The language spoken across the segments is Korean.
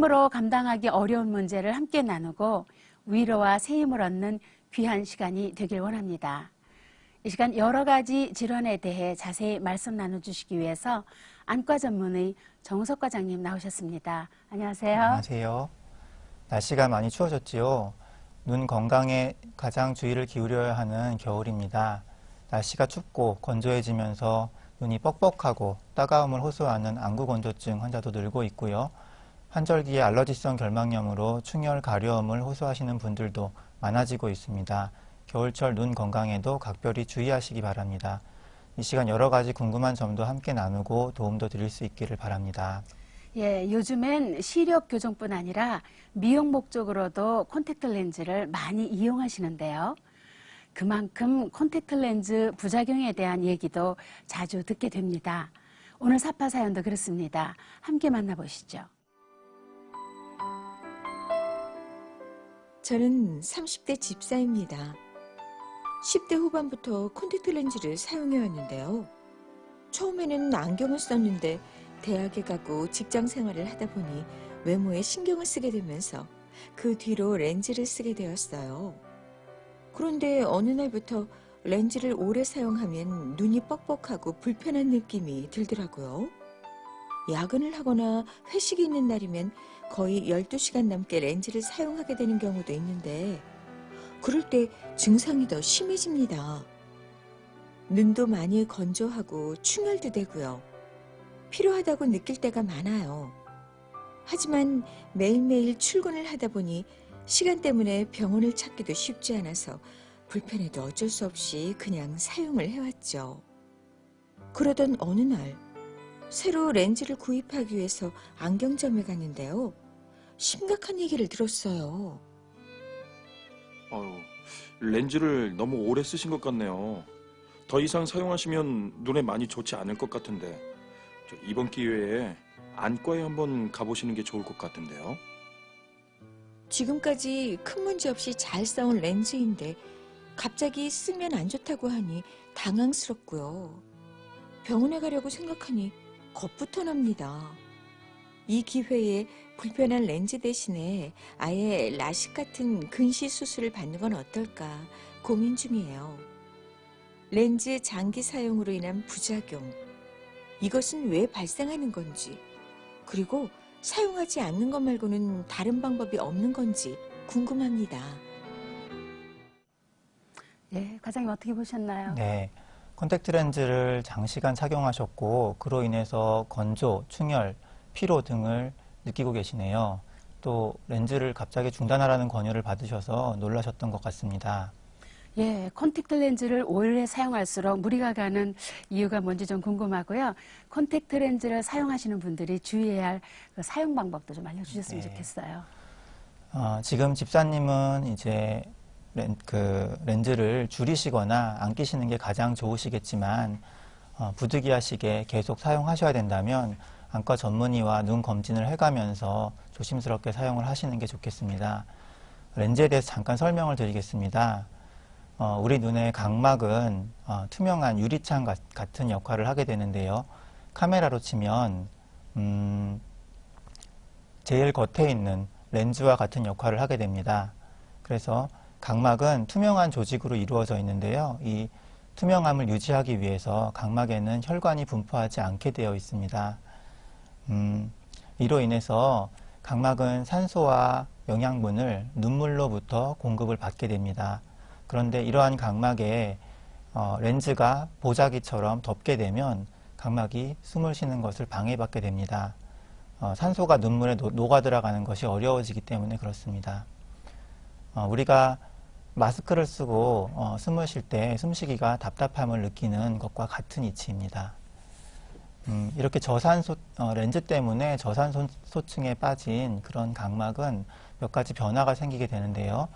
힘으로 감당하기 어려운 문제를 함께 나누고 위로와 새 힘을 얻는 귀한 시간이 되길 원합니다. 이 시간 여러 가지 질환에 대해 자세히 말씀 나눠주시기 위해서 안과 전문의 정우석 과장님 나오셨습니다. 안녕하세요. 안녕하세요. 날씨가 많이 추워졌지요. 눈 건강에 가장 주의를 기울여야 하는 겨울입니다. 날씨가 춥고 건조해지면서 눈이 뻑뻑하고 따가움을 호소하는 안구건조증 환자도 늘고 있고요. 환절기에 알러지성 결막염으로 충혈, 가려움을 호소하시는 분들도 많아지고 있습니다. 겨울철 눈 건강에도 각별히 주의하시기 바랍니다. 이 시간 여러 가지 궁금한 점도 함께 나누고 도움도 드릴 수 있기를 바랍니다. 예, 요즘엔 시력 교정뿐 아니라 미용 목적으로도 콘택트 렌즈를 많이 이용하시는데요. 그만큼 콘택트 렌즈 부작용에 대한 얘기도 자주 듣게 됩니다. 오늘 사파 사연도 그렇습니다. 함께 만나보시죠. 저는 30대 집사입니다. 10대 후반부터 콘택트 렌즈를 사용해왔는데요. 처음에는 안경을 썼는데 대학에 가고 직장 생활을 하다 보니 외모에 신경을 쓰게 되면서 그 뒤로 렌즈를 쓰게 되었어요. 그런데 어느 날부터 렌즈를 오래 사용하면 눈이 뻑뻑하고 불편한 느낌이 들더라고요. 야근을 하거나 회식이 있는 날이면 거의 12시간 넘게 렌즈를 사용하게 되는 경우도 있는데 그럴 때 증상이 더 심해집니다. 눈도 많이 건조하고 충혈도 되고요. 필요하다고 느낄 때가 많아요. 하지만 매일매일 출근을 하다 보니 시간 때문에 병원을 찾기도 쉽지 않아서 불편해도 어쩔 수 없이 그냥 사용을 해왔죠. 그러던 어느 날 새로 렌즈를 구입하기 위해서 안경점에 갔는데요. 심각한 얘기를 들었어요. 렌즈를 너무 오래 쓰신 것 같네요. 더 이상 사용하시면 눈에 많이 좋지 않을 것 같은데 이번 기회에 안과에 한번 가보시는 게 좋을 것 같은데요. 지금까지 큰 문제 없이 잘 써온 렌즈인데 갑자기 쓰면 안 좋다고 하니 당황스럽고요. 병원에 가려고 생각하니 겁부터 납니다. 이 기회에 불편한 렌즈 대신에 아예 라식 같은 근시 수술을 받는 건 어떨까 고민 중이에요. 렌즈 장기 사용으로 인한 부작용, 이것은 왜 발생하는 건지, 그리고 사용하지 않는 것 말고는 다른 방법이 없는 건지 궁금합니다. 예, 과장님 어떻게 보셨나요? 네, 콘택트 렌즈를 장시간 착용하셨고 그로 인해서 건조, 충혈, 피로 등을 느끼고 계시네요. 또 렌즈를 갑자기 중단하라는 권유를 받으셔서 놀라셨던 것 같습니다. 예, 콘택트 렌즈를 오래 사용할수록 무리가 가는 이유가 뭔지 좀 궁금하고요. 콘택트 렌즈를 사용하시는 분들이 주의해야 할 그 사용 방법도 좀 알려주셨으면 좋겠어요. 지금 집사님은 이제 렌즈를 줄이시거나 안 끼시는 게 가장 좋으시겠지만 부득이하시게 계속 사용하셔야 된다면 안과 전문의와 눈 검진을 해가면서 조심스럽게 사용을 하시는 게 좋겠습니다. 렌즈에 대해서 잠깐 설명을 드리겠습니다. 우리 눈의 각막은 투명한 유리창 같은 역할을 하게 되는데요. 카메라로 치면 제일 겉에 있는 렌즈와 같은 역할을 하게 됩니다. 그래서 각막은 투명한 조직으로 이루어져 있는데요. 이 투명함을 유지하기 위해서 각막에는 혈관이 분포하지 않게 되어 있습니다. 이로 인해서 각막은 산소와 영양분을 눈물로부터 공급을 받게 됩니다. 그런데 이러한 각막에 렌즈가 보자기처럼 덮게 되면 각막이 숨을 쉬는 것을 방해받게 됩니다. 산소가 눈물에 녹아 들어가는 것이 어려워지기 때문에 그렇습니다. 우리가 마스크를 쓰고 숨을 쉴 때 숨쉬기가 답답함을 느끼는 것과 같은 이치입니다. 이렇게 렌즈 때문에 저산소층에 빠진 그런 각막은 몇 가지 변화가 생기게 되는데요.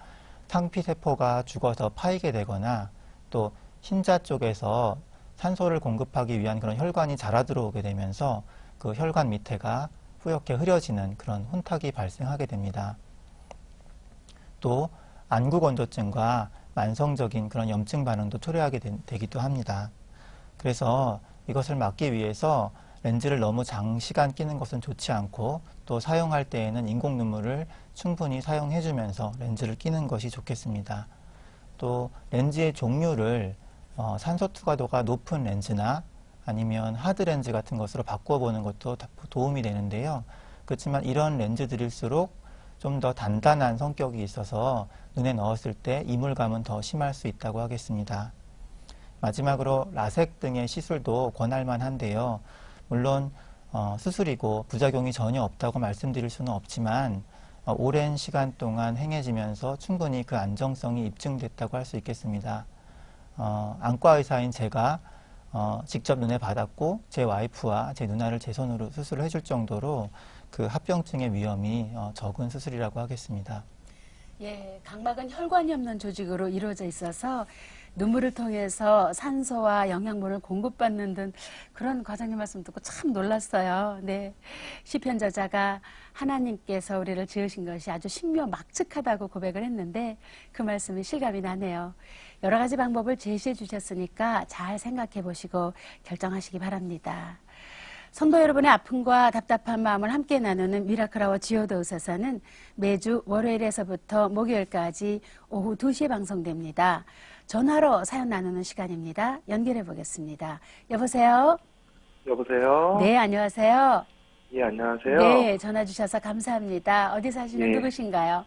상피세포가 죽어서 파이게 되거나 또 흰자 쪽에서 산소를 공급하기 위한 그런 혈관이 자라 들어오게 되면서 그 혈관 밑에가 뿌옇게 흐려지는 그런 혼탁이 발생하게 됩니다. 또 안구건조증과 만성적인 그런 염증 반응도 초래하게 되기도 합니다. 그래서 이것을 막기 위해서 렌즈를 너무 장시간 끼는 것은 좋지 않고 또 사용할 때에는 인공 눈물을 충분히 사용해주면서 렌즈를 끼는 것이 좋겠습니다. 또 렌즈의 종류를 산소 투과도가 높은 렌즈나 아니면 하드 렌즈 같은 것으로 바꿔보는 것도 도움이 되는데요. 그렇지만 이런 렌즈들일수록 좀 더 단단한 성격이 있어서 눈에 넣었을 때 이물감은 더 심할 수 있다고 하겠습니다. 마지막으로 라섹 등의 시술도 권할 만한데요. 물론 수술이고 부작용이 전혀 없다고 말씀드릴 수는 없지만 오랜 시간 동안 행해지면서 충분히 그 안정성이 입증됐다고 할 수 있겠습니다. 안과 의사인 제가 직접 눈에 받았고 제 와이프와 제 누나를 제 손으로 수술을 해줄 정도로 그 합병증의 위험이 적은 수술이라고 하겠습니다. 예, 각막은 혈관이 없는 조직으로 이루어져 있어서 눈물을 통해서 산소와 영양분을 공급받는 등 그런 과장님 말씀 듣고 참 놀랐어요. 네, 시편 저자가 하나님께서 우리를 지으신 것이 아주 신묘막측하다고 고백을 했는데 그 말씀이 실감이 나네요. 여러 가지 방법을 제시해 주셨으니까 잘 생각해 보시고 결정하시기 바랍니다. 성도 여러분의 아픔과 답답한 마음을 함께 나누는 미라클아워 지오도 의사사는 매주 월요일에서부터 목요일까지 오후 2시에 방송됩니다. 전화로 사연 나누는 시간입니다. 연결해 보겠습니다. 여보세요? 여보세요? 네, 안녕하세요. 예, 안녕하세요. 네, 전화 주셔서 감사합니다. 어디 사시는 예. 누구신가요?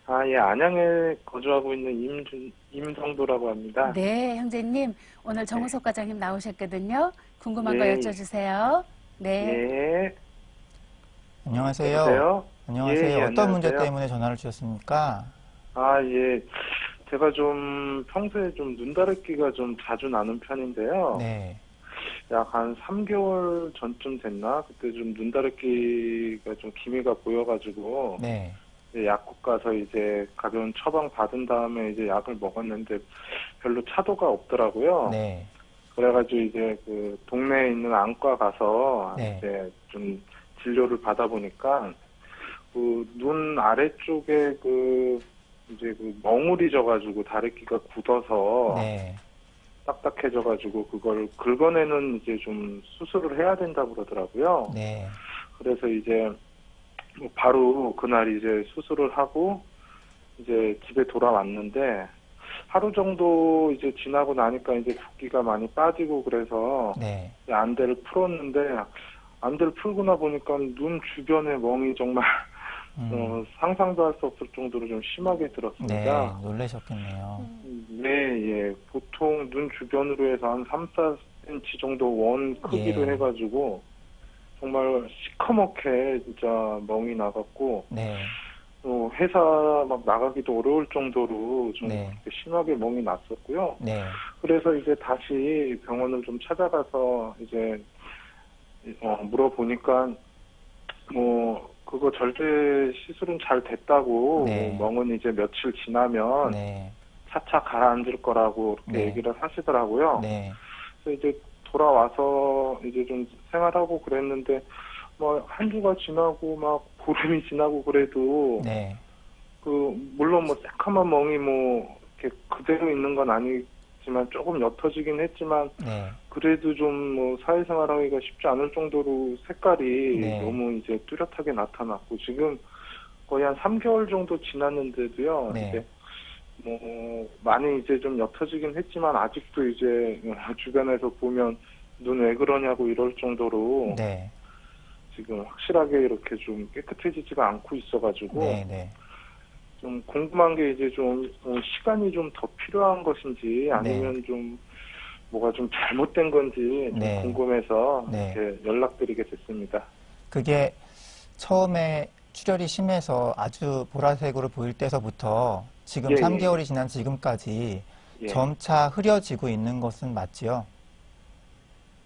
아, 예, 안양에 거주하고 있는 임성도라고 합니다. 네, 형제님. 오늘 정우석 과장님 나오셨거든요. 궁금한 거 예. 여쭤주세요. 네. 예. 안녕하세요. 여보세요? 안녕하세요. 예, 예, 어떤 문제 안녕하세요. 때문에 전화를 주셨습니까? 아, 예. 제가 좀 평소에 좀 눈다래끼가 좀 자주 나는 편인데요. 네. 약 한 3개월 전쯤 됐나? 그때 좀 눈다래끼가 좀 기미가 보여가지고 네. 이제 약국 가서 이제 가벼운 처방 받은 다음에 이제 약을 먹었는데 별로 차도가 없더라고요. 네. 그래가지고 이제 그 동네에 있는 안과 가서 네. 이제 좀 진료를 받아보니까 그 눈 아래쪽에 그 이제 그 멍울이 져가지고 다래끼가 굳어서 네. 딱딱해져가지고 그걸 긁어내는 이제 좀 수술을 해야 된다고 그러더라고요. 네. 그래서 이제 뭐 바로 그날 이제 수술을 하고 이제 집에 돌아왔는데 하루 정도 이제 지나고 나니까 이제 붓기가 많이 빠지고 그래서 네. 이제 안대를 풀었는데 안대를 풀고 나 보니까 눈 주변에 멍이 정말 상상도 할 수 없을 정도로 좀 심하게 네. 들었습니다. 놀라셨겠네요. 네, 예. 보통 눈 주변으로 해서 한 3, 4cm 정도 원 크기로 예. 해가지고 정말 시커멓게 진짜 멍이 나갔고 네. 회사 막 나가기도 어려울 정도로 좀 네. 그렇게 심하게 멍이 났었고요. 네. 그래서 이제 다시 병원을 좀 찾아가서 이제 물어보니까 뭐 그거 절대 시술은 잘 됐다고 네. 멍은 이제 며칠 지나면 네. 차차 가라앉을 거라고 이렇게 네. 얘기를 하시더라고요. 네. 그래서 이제 돌아와서 이제 좀 생활하고 그랬는데 뭐 한 주가 지나고 막 보름이 지나고 그래도 네. 그 물론 뭐 새카만 멍이 뭐 이렇게 그대로 있는 건 아니지만 조금 옅어지긴 했지만 네. 그래도 좀 뭐 사회생활하기가 쉽지 않을 정도로 색깔이 네. 너무 이제 뚜렷하게 나타났고 지금 거의 한 3개월 정도 지났는데도요. 네. 이제 뭐 많이 이제 좀 옅어지긴 했지만 아직도 이제 주변에서 보면 눈 왜 그러냐고 이럴 정도로 네. 지금 확실하게 이렇게 좀 깨끗해지지가 않고 있어가지고 네. 네. 좀 궁금한 게 이제 좀 시간이 좀 더 필요한 것인지 아니면 좀 뭐가 좀 잘못된 건지 좀 네. 궁금해서 네. 이렇게 연락드리게 됐습니다. 그게 처음에 출혈이 심해서 아주 보라색으로 보일 때서부터 지금 예, 3개월이 지난 지금까지 예. 점차 흐려지고 있는 것은 맞지요?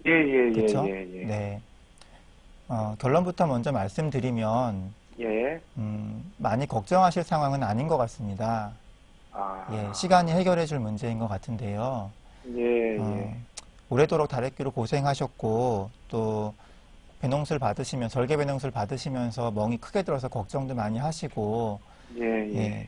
그렇죠? 예. 네. 결론부터 먼저 말씀드리면 예. 많이 걱정하실 상황은 아닌 것 같습니다. 아. 예, 시간이 해결해 줄 문제인 것 같은데요. 예. 오래도록 다래끼로 고생하셨고 또 배농술 받으시면 절개 배농술 받으시면서 멍이 크게 들어서 걱정도 많이 하시고 예.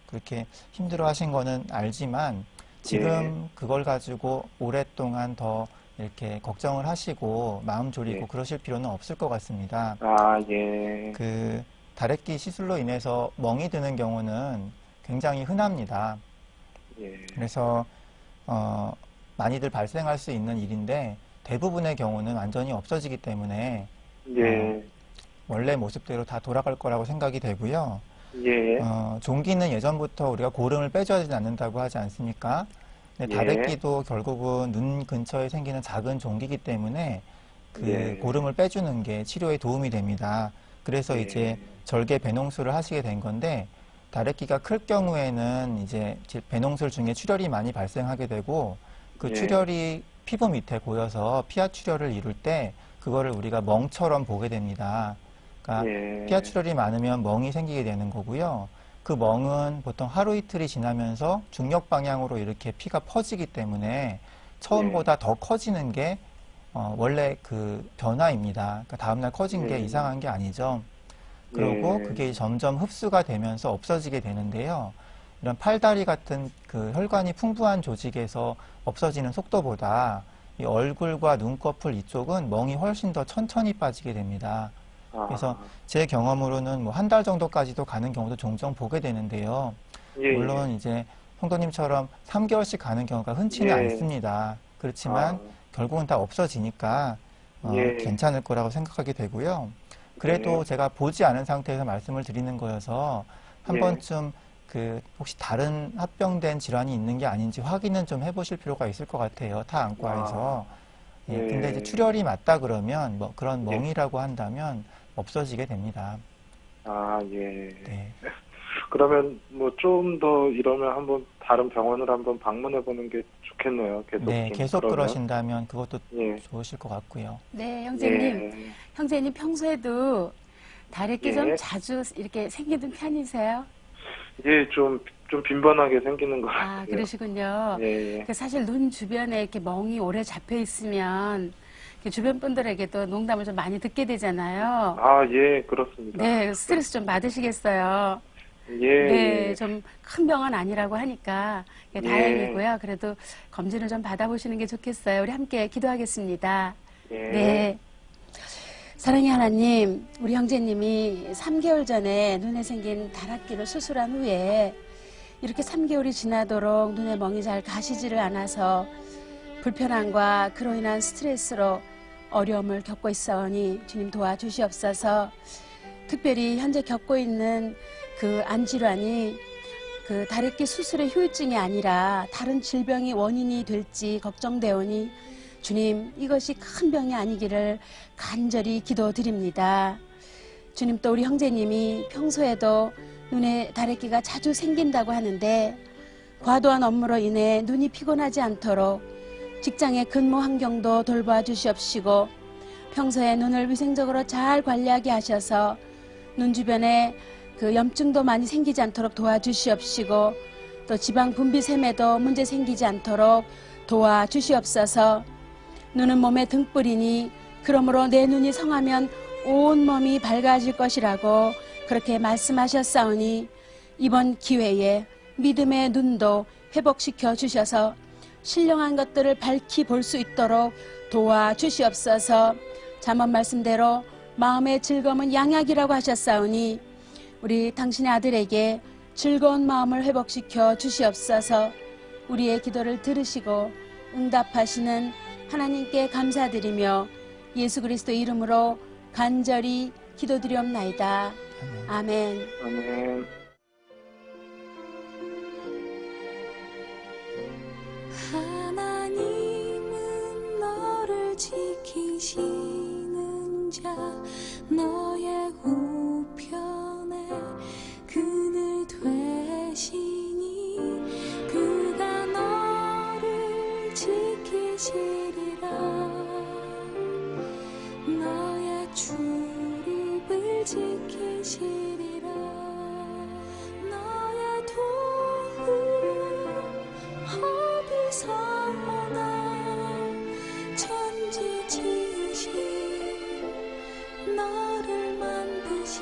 그렇게 힘들어 하신 거는 알지만 지금 그걸 가지고 오랫동안 더 이렇게 걱정을 하시고 마음 졸이고 예. 그러실 필요는 없을 것 같습니다. 아, 예. 그 다래끼 시술로 인해서 멍이 드는 경우는 굉장히 흔합니다. 예. 그래서 많이들 발생할 수 있는 일인데 대부분의 경우는 완전히 없어지기 때문에 예. 원래 모습대로 다 돌아갈 거라고 생각이 되고요. 예. 종기는 예전부터 우리가 고름을 빼줘야지 않는다고 하지 않습니까? 근데 예. 다래끼도 결국은 눈 근처에 생기는 작은 종기이기 때문에 그 예. 고름을 빼주는 게 치료에 도움이 됩니다. 그래서 예. 이제 절개 배농술을 하시게 된 건데 다래끼가 클 경우에는 이제 배농술 중에 출혈이 많이 발생하게 되고 그 예. 출혈이 피부 밑에 고여서 피하 출혈을 이룰 때 그거를 우리가 멍처럼 보게 됩니다. 그러니까 예. 피하 출혈이 많으면 멍이 생기게 되는 거고요. 그 멍은 보통 하루 이틀이 지나면서 중력 방향으로 이렇게 피가 퍼지기 때문에 처음보다 더 커지는 게 원래 그 변화입니다. 그러니까 다음날 커진 게 예. 이상한 게 아니죠. 그리고 예. 그게 점점 흡수가 되면서 없어지게 되는데요. 이런 팔다리 같은 그 혈관이 풍부한 조직에서 없어지는 속도보다 이 얼굴과 눈꺼풀 이쪽은 멍이 훨씬 더 천천히 빠지게 됩니다. 아. 그래서 제 경험으로는 뭐 한 달 정도까지도 가는 경우도 종종 보게 되는데요. 예. 물론 이제 성도님처럼 3개월씩 가는 경우가 흔치는 예. 않습니다. 그렇지만 아. 결국은 다 없어지니까 예. 괜찮을 거라고 생각하게 되고요. 그래도 네. 제가 보지 않은 상태에서 말씀을 드리는 거여서 한 예. 번쯤 그 혹시 다른 합병된 질환이 있는 게 아닌지 확인은 좀 해보실 필요가 있을 것 같아요. 타 안과에서. 예, 예. 근데 이제 출혈이 맞다 그러면 뭐 그런 예. 멍이라고 한다면 없어지게 됩니다. 아, 예. 네. 그러면 뭐 좀 더 이러면 한번 다른 병원을 한번 방문해 보는 게 좋겠네요. 계속 네, 좀 계속 그러면. 그러신다면 그것도 예. 좋으실 것 같고요. 네, 형제님. 예. 형제님 평소에도 다래끼 예. 좀 자주 이렇게 생기는 편이세요? 예, 좀 빈번하게 생기는 것 아, 같아요. 그러시군요. 예. 그 사실 눈 주변에 이렇게 멍이 오래 잡혀 있으면 이렇게 주변 분들에게도 농담을 좀 많이 듣게 되잖아요. 아, 예, 그렇습니다. 네, 스트레스 좀 받으시겠어요. 예. 네, 예. 좀 큰 병은 아니라고 하니까 예. 다행이고요. 그래도 검진을 좀 받아보시는 게 좋겠어요. 우리 함께 기도하겠습니다. 예. 네. 사랑의 하나님, 우리 형제님이 3개월 전에 눈에 생긴 다락기를 수술한 후에 이렇게 3개월이 지나도록 눈에 멍이 잘 가시지를 않아서 불편함과 그로 인한 스트레스로 어려움을 겪고 있사오니 주님 도와주시옵소서. 특별히 현재 겪고 있는 그 안질환이 그 다래끼 수술의 후유증이 아니라 다른 질병이 원인이 될지 걱정되오니 주님, 이것이 큰 병이 아니기를 간절히 기도드립니다. 주님, 또 우리 형제님이 평소에도 눈에 다래끼가 자주 생긴다고 하는데 과도한 업무로 인해 눈이 피곤하지 않도록 직장의 근무 환경도 돌봐 주시옵시고 평소에 눈을 위생적으로 잘 관리하게 하셔서 눈 주변에 그 염증도 많이 생기지 않도록 도와주시옵시고 또 지방 분비샘에도 문제 생기지 않도록 도와주시옵소서. 눈은 몸의 등불이니 그러므로 내 눈이 성하면 온 몸이 밝아질 것이라고 그렇게 말씀하셨사오니 이번 기회에 믿음의 눈도 회복시켜 주셔서 신령한 것들을 밝히 볼 수 있도록 도와주시옵소서. 잠언 말씀대로 마음의 즐거움은 양약이라고 하셨사오니 우리 당신의 아들에게 즐거운 마음을 회복시켜 주시옵소서. 우리의 기도를 들으시고 응답하시는 하나님께 감사드리며 예수 그리스도 이름으로 간절히 기도드리옵나이다. 아멘. 아멘. 하나님은 너를 지키시는 자 너의 우편에 그늘 되시니 그가 너를 지키시리라 너의 출입을 지키시리라 너의 도움 어디서 오나 천지지으신 너를 만드신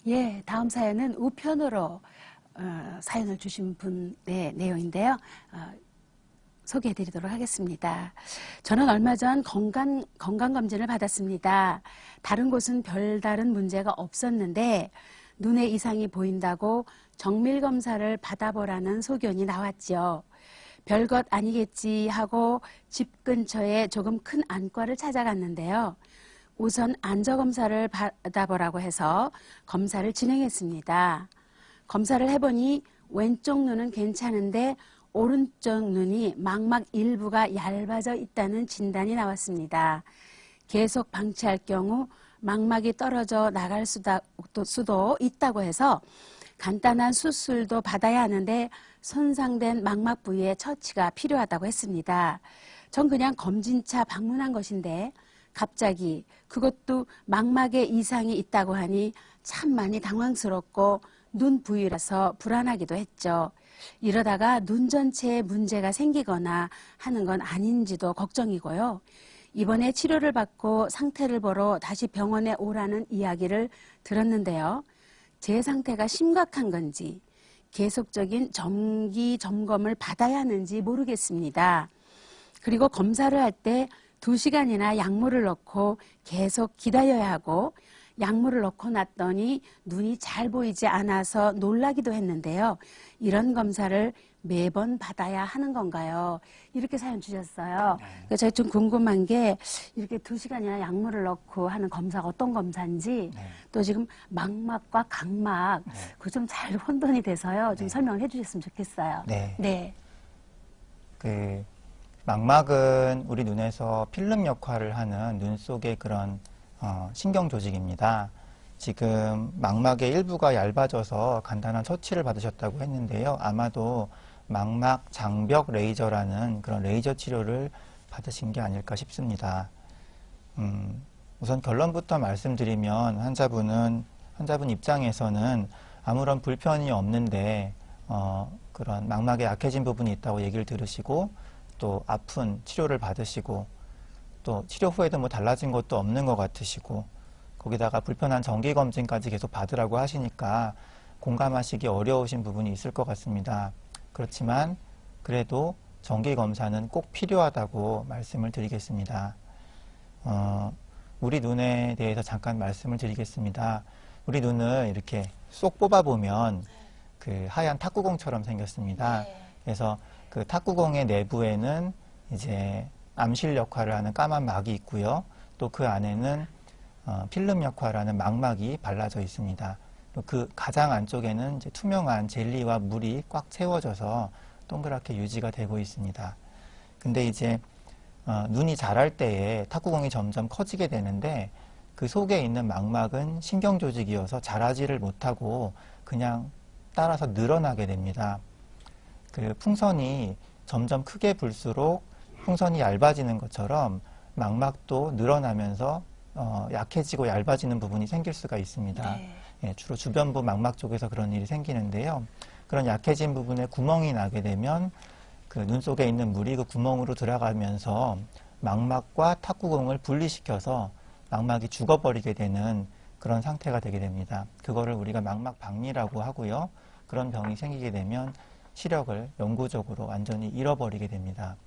예, 다음 사연은 우편으로 사연을 주신 분의 내용인데요. 소개해드리도록 하겠습니다. 저는 얼마 전 건강검진을 받았습니다. 다른 곳은 별다른 문제가 없었는데 눈에 이상이 보인다고 정밀검사를 받아보라는 소견이 나왔죠. 별것 아니겠지 하고 집 근처에 조금 큰 안과를 찾아갔는데요. 우선 안저검사를 받아보라고 해서 검사를 진행했습니다. 검사를 해보니 왼쪽 눈은 괜찮은데 오른쪽 눈이 망막 일부가 얇아져 있다는 진단이 나왔습니다. 계속 방치할 경우 망막이 떨어져 나갈 수도 있다고 해서 간단한 수술도 받아야 하는데 손상된 망막 부위의 처치가 필요하다고 했습니다. 전 그냥 검진차 방문한 것인데 갑자기 그것도 망막에 이상이 있다고 하니 참 많이 당황스럽고 눈 부위라서 불안하기도 했죠. 이러다가 눈 전체에 문제가 생기거나 하는 건 아닌지도 걱정이고요. 이번에 치료를 받고 상태를 보러 다시 병원에 오라는 이야기를 들었는데요. 제 상태가 심각한 건지 계속적인 정기 점검을 받아야 하는지 모르겠습니다. 그리고 검사를 할 때 2시간이나 약물을 넣고 계속 기다려야 하고 약물을 넣고 났더니 눈이 잘 보이지 않아서 놀라기도 했는데요. 이런 검사를 매번 받아야 하는 건가요? 이렇게 사연 주셨어요. 그래서 제가 좀 궁금한 게 이렇게 2시간이나 약물을 넣고 하는 검사가 어떤 검사인지 또 지금 망막과 각막 그 좀 잘 혼돈이 돼서요. 좀 설명을 해주셨으면 좋겠어요. 네. 망막은 우리 눈에서 필름 역할을 하는 눈 속의 그런 신경 조직입니다. 지금 망막의 일부가 얇아져서 간단한 처치를 받으셨다고 했는데요. 아마도 망막 장벽 레이저라는 그런 레이저 치료를 받으신 게 아닐까 싶습니다. 우선 결론부터 말씀드리면 환자분 입장에서는 아무런 불편이 없는데 그런 망막에 약해진 부분이 있다고 얘기를 들으시고 또 아픈 치료를 받으시고 또 치료 후에도 뭐 달라진 것도 없는 것 같으시고 거기다가 불편한 정기검진까지 계속 받으라고 하시니까 공감하시기 어려우신 부분이 있을 것 같습니다. 그렇지만 그래도 정기검사는 꼭 필요하다고 말씀을 드리겠습니다. 우리 눈에 대해서 잠깐 말씀을 드리겠습니다. 우리 눈을 이렇게 쏙 뽑아보면 그 하얀 탁구공처럼 생겼습니다. 그래서 그 탁구공의 내부에는 이제 암실 역할을 하는 까만 막이 있고요. 또 그 안에는 필름 역할을 하는 망막이 발라져 있습니다. 그 가장 안쪽에는 이제 투명한 젤리와 물이 꽉 채워져서 동그랗게 유지가 되고 있습니다. 근데 이제 눈이 자랄 때에 탁구공이 점점 커지게 되는데 그 속에 있는 망막은 신경 조직이어서 자라지를 못하고 그냥 따라서 늘어나게 됩니다. 그 풍선이 점점 크게 불수록 풍선이 얇아지는 것처럼 망막도 늘어나면서 약해지고 얇아지는 부분이 생길 수가 있습니다. 예, 주로 주변부 망막 쪽에서 그런 일이 생기는데요. 그런 약해진 부분에 구멍이 나게 되면 그 눈 속에 있는 물이 그 구멍으로 들어가면서 망막과 탁구공을 분리시켜서 망막이 죽어버리게 되는 그런 상태가 되게 됩니다. 그거를 우리가 망막 박리라고 하고요. 그런 병이 생기게 되면 시력을 영구적으로 완전히 잃어버리게 됩니다.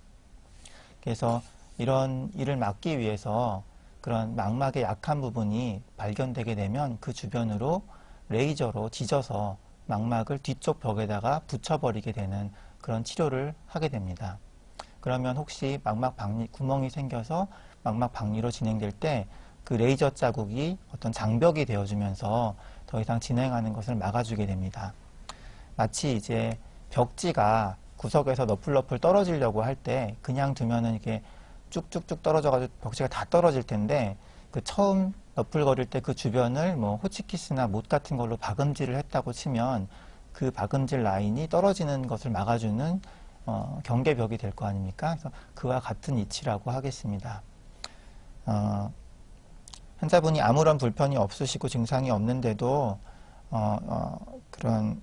그래서 이런 일을 막기 위해서 그런 망막의 약한 부분이 발견되게 되면 그 주변으로 레이저로 지져서 망막을 뒤쪽 벽에다가 붙여버리게 되는 그런 치료를 하게 됩니다. 그러면 혹시 망막 박리, 구멍이 생겨서 망막 박리로 진행될 때 그 레이저 자국이 어떤 장벽이 되어주면서 더 이상 진행하는 것을 막아주게 됩니다. 마치 이제 벽지가 구석에서 너플너플 떨어지려고 할 때 그냥 두면은 이게 쭉쭉쭉 떨어져가지고 벽지가 다 떨어질 텐데 그 처음 너플거릴 때 그 주변을 뭐 호치키스나 못 같은 걸로 박음질을 했다고 치면 그 박음질 라인이 떨어지는 것을 막아주는 경계벽이 될 거 아닙니까? 그래서 그와 같은 이치라고 하겠습니다. 환자분이 아무런 불편이 없으시고 증상이 없는데도 그런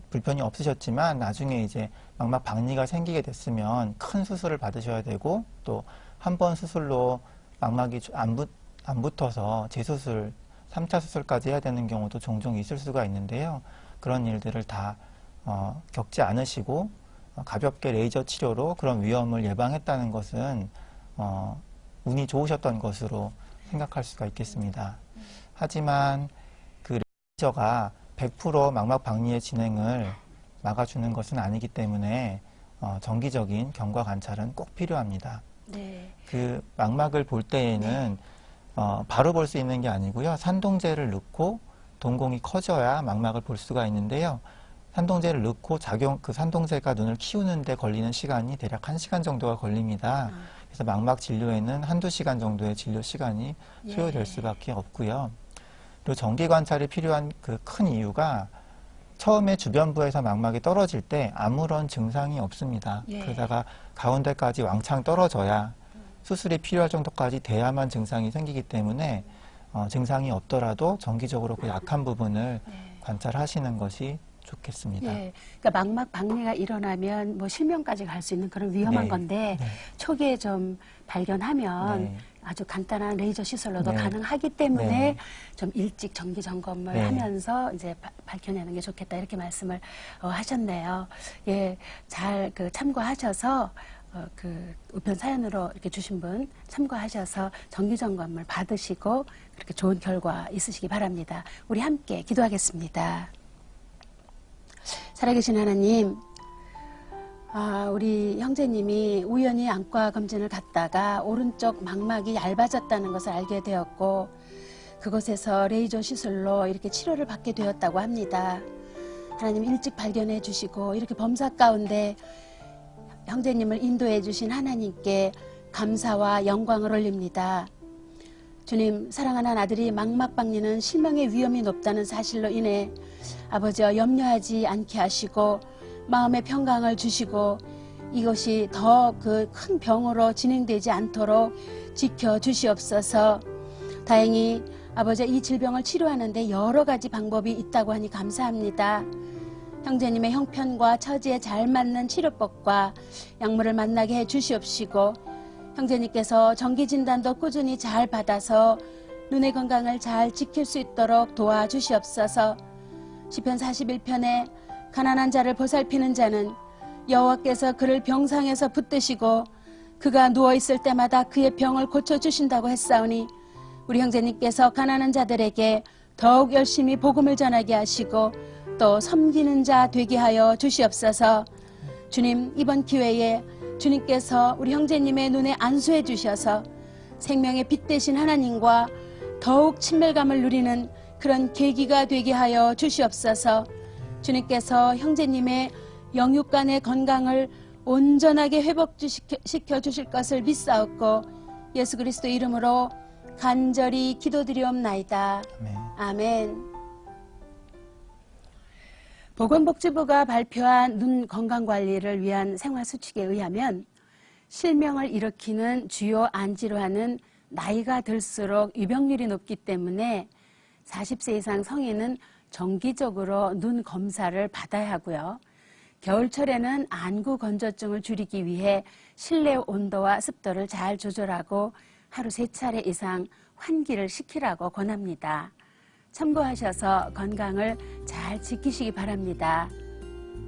불편이 없으셨지만 나중에 이제 망막 박리가 생기게 됐으면 큰 수술을 받으셔야 되고 또 한 번 수술로 망막이 안 붙어서 재수술 3차 수술까지 해야 되는 경우도 종종 있을 수가 있는데요. 그런 일들을 다 겪지 않으시고 가볍게 레이저 치료로 그런 위험을 예방했다는 것은 운이 좋으셨던 것으로 생각할 수가 있겠습니다. 하지만 그 레이저가 100% 망막 박리의 진행을 막아주는 것은 아니기 때문에 정기적인 경과 관찰은 꼭 필요합니다. 네. 그 망막을 볼 때에는 바로 볼 수 있는 게 아니고요. 산동제를 넣고 동공이 커져야 망막을 볼 수가 있는데요. 산동제를 넣고 그 산동제가 눈을 키우는데 걸리는 시간이 대략 1시간 정도가 걸립니다. 그래서 망막 진료에는 1~2시간 정도의 진료 시간이 소요될 수밖에 없고요. 그리고 정기 관찰이 필요한 그 큰 이유가 처음에 주변부에서 망막이 떨어질 때 아무런 증상이 없습니다. 그러다가 가운데까지 왕창 떨어져야 수술이 필요할 정도까지 돼야만 증상이 생기기 때문에 증상이 없더라도 정기적으로 그 약한 부분을 관찰하시는 것이 좋겠습니다. 네, 그러니까 망막 박리가 일어나면 뭐 실명까지 갈 수 있는 그런 위험한 건데 초기에 좀 발견하면 아주 간단한 레이저 시술로도 가능하기 때문에 좀 일찍 정기 점검을 하면서 이제 밝혀내는 게 좋겠다 이렇게 말씀을 하셨네요. 예, 잘 참고하셔서 그 우편 사연으로 이렇게 주신 분 참고하셔서 정기 점검을 받으시고 그렇게 좋은 결과 있으시기 바랍니다. 우리 함께 기도하겠습니다. 살아계신 하나님, 우리 형제님이 우연히 안과 검진을 갔다가 오른쪽 망막이 얇아졌다는 것을 알게 되었고 그곳에서 레이저 시술로 이렇게 치료를 받게 되었다고 합니다. 하나님 일찍 발견해 주시고 이렇게 범사 가운데 형제님을 인도해 주신 하나님께 감사와 영광을 올립니다. 주님, 사랑하는 아들이 망막 박리는 실명의 위험이 높다는 사실로 인해 아버지여 염려하지 않게 하시고 마음의 평강을 주시고 이것이 더 그 큰 병으로 진행되지 않도록 지켜주시옵소서. 다행히 아버지 이 질병을 치료하는데 여러 가지 방법이 있다고 하니 감사합니다. 형제님의 형편과 처지에 잘 맞는 치료법과 약물을 만나게 해 주시옵시고 형제님께서 정기진단도 꾸준히 잘 받아서 눈의 건강을 잘 지킬 수 있도록 도와주시옵소서. 시편 41편에 가난한 자를 보살피는 자는 여호와께서 그를 병상에서 붙드시고 그가 누워있을 때마다 그의 병을 고쳐주신다고 했사오니 우리 형제님께서 가난한 자들에게 더욱 열심히 복음을 전하게 하시고 또 섬기는 자 되게 하여 주시옵소서. 주님, 이번 기회에 주님께서 우리 형제님의 눈에 안수해 주셔서 생명의 빛 되신 하나님과 더욱 친밀감을 누리는 그런 계기가 되게 하여 주시옵소서. 주님께서 형제님의 영육간의 건강을 온전하게 회복시켜 주실 것을 믿사옵고 예수 그리스도 이름으로 간절히 기도드리옵나이다. 아멘. 보건복지부가 발표한 눈 건강관리를 위한 생활수칙에 의하면 실명을 일으키는 주요 안질환은 나이가 들수록 유병률이 높기 때문에 40세 이상 성인은 정기적으로 눈 검사를 받아야 하고요. 겨울철에는 안구 건조증을 줄이기 위해 실내 온도와 습도를 잘 조절하고 하루 3차례 이상 환기를 시키라고 권합니다. 참고하셔서 건강을 잘 지키시기 바랍니다.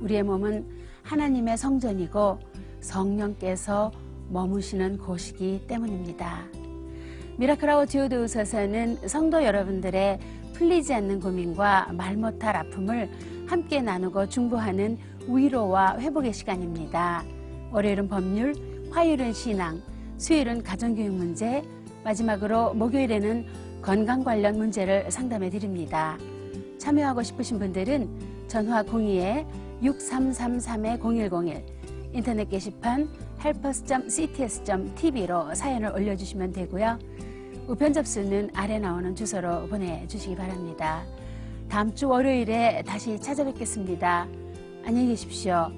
우리의 몸은 하나님의 성전이고 성령께서 머무시는 곳이기 때문입니다. 미라클 오디오 도우서서는 성도 여러분들의 풀리지 않는 고민과 말 못할 아픔을 함께 나누고 중보하는 위로와 회복의 시간입니다. 월요일은 법률, 화요일은 신앙, 수요일은 가정교육 문제, 마지막으로 목요일에는 건강 관련 문제를 상담해 드립니다. 참여하고 싶으신 분들은 전화 02-6333-0101 인터넷 게시판 helpers.cts.tv로 사연을 올려주시면 되고요. 우편 접수는 아래 나오는 주소로 보내주시기 바랍니다. 다음 주 월요일에 다시 찾아뵙겠습니다. 안녕히 계십시오.